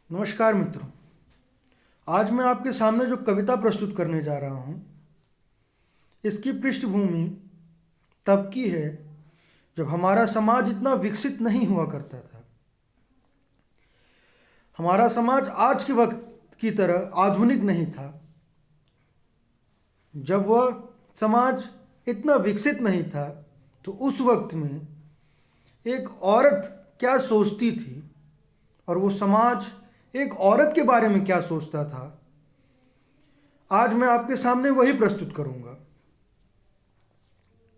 नमस्कार मित्रों। आज मैं आपके सामने जो कविता प्रस्तुत करने जा रहा हूँ, इसकी पृष्ठभूमि तब की है जब हमारा समाज इतना विकसित नहीं हुआ करता था। हमारा समाज आज के वक्त की तरह आधुनिक नहीं था। जब वह समाज इतना विकसित नहीं था तो उस वक्त में एक औरत क्या सोचती थी और वो समाज एक औरत के बारे में क्या सोचता था, आज मैं आपके सामने वही प्रस्तुत करूंगा।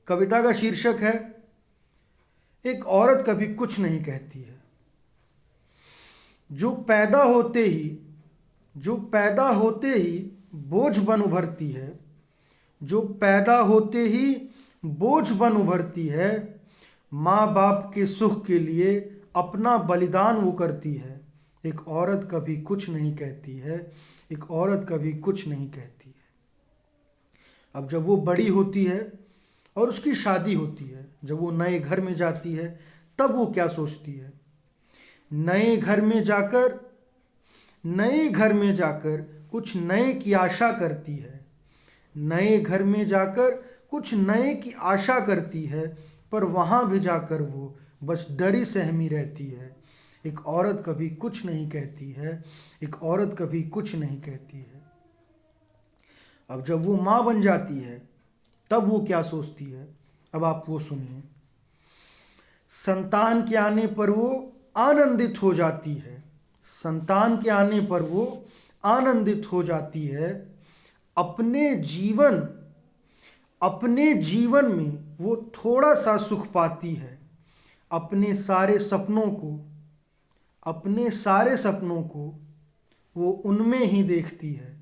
कविता का शीर्षक है एक औरत कभी कुछ नहीं कहती है। जो पैदा होते ही बोझ बन उभरती है, जो पैदा होते ही बोझ बन उभरती है, माँ बाप के सुख के लिए अपना बलिदान वो करती है। एक औरत कभी कुछ नहीं कहती है, एक औरत कभी कुछ नहीं कहती है। अब जब वो बड़ी होती है और उसकी शादी होती है, जब वो नए घर में जाती है, तब वो क्या सोचती है? नए घर में जाकर कुछ नए की आशा करती है। नए घर में जाकर कुछ नए की आशा करती है, पर वहाँ भी जाकर वो बस डरी सहमी रहती है। एक औरत कभी कुछ नहीं कहती है, एक औरत कभी कुछ नहीं कहती है। अब जब वो माँ बन जाती है, तब वो क्या सोचती है? अब आप वो सुनिए। संतान के आने पर वो आनंदित हो जाती है। संतान के आने पर वो आनंदित हो जाती है। अपने जीवन में वो थोड़ा सा सुख पाती है। अपने सारे सपनों को वो उनमें ही देखती है।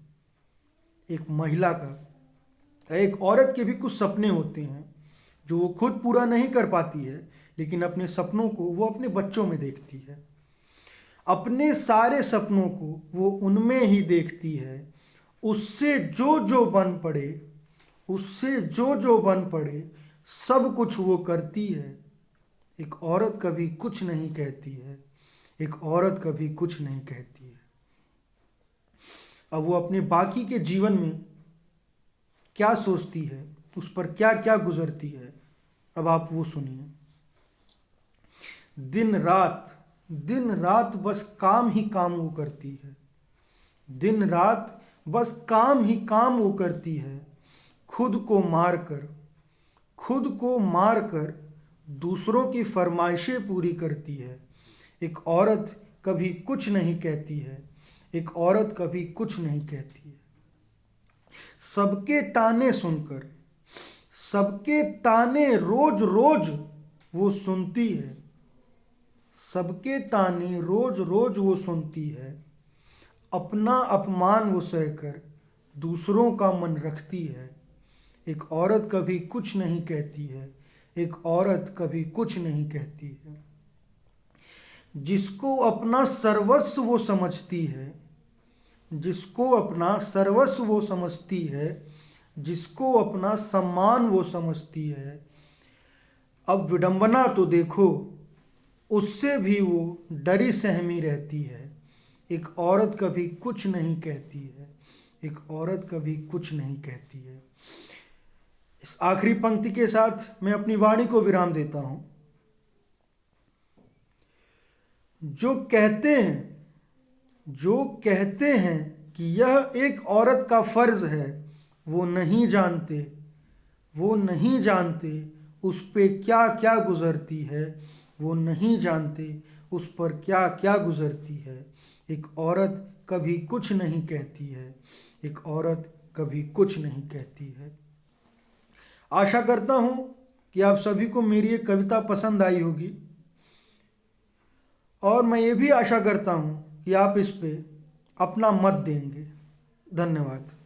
एक औरत के भी कुछ सपने होते हैं जो वो खुद पूरा नहीं कर पाती है, लेकिन अपने सपनों को वो अपने बच्चों में देखती है। अपने सारे सपनों को वो उनमें ही देखती है। उससे जो बन पड़े सब कुछ वो करती है। एक औरत कभी कुछ नहीं कहती है, एक औरत कभी कुछ नहीं कहती है। अब वो अपने बाकी के जीवन में क्या सोचती है, उस पर क्या क्या गुजरती है, अब आप वो सुनिए। दिन रात बस काम ही काम वो करती है। दिन रात बस काम ही काम वो करती है। खुद को मार कर दूसरों की फरमाइशें पूरी करती है। एक औरत कभी कुछ नहीं कहती है, एक औरत कभी कुछ नहीं कहती है। सबके ताने रोज रोज वो सुनती है। सबके ताने रोज रोज वो सुनती है। अपना अपमान वो सहकर दूसरों का मन रखती है। एक औरत कभी कुछ नहीं कहती है, एक औरत कभी कुछ नहीं कहती है। जिसको अपना सर्वस्व वो समझती है, जिसको अपना सर्वस्व वो समझती है, जिसको अपना सम्मान वो समझती है, अब विडंबना तो देखो, उससे भी वो डरी सहमी रहती है। एक औरत कभी कुछ नहीं कहती है, एक औरत कभी कुछ नहीं कहती है। इस आखिरी पंक्ति के साथ मैं अपनी वाणी को विराम देता हूं। जो कहते हैं कि यह एक औरत का फर्ज है, वो नहीं जानते उस पे क्या क्या गुजरती है। वो नहीं जानते उस पर क्या क्या गुजरती है। एक औरत कभी कुछ नहीं कहती है, एक औरत कभी कुछ नहीं कहती है। आशा करता हूँ कि आप सभी को मेरी ये कविता पसंद आई होगी, और मैं ये भी आशा करता हूँ कि आप इस पे अपना मत देंगे। धन्यवाद।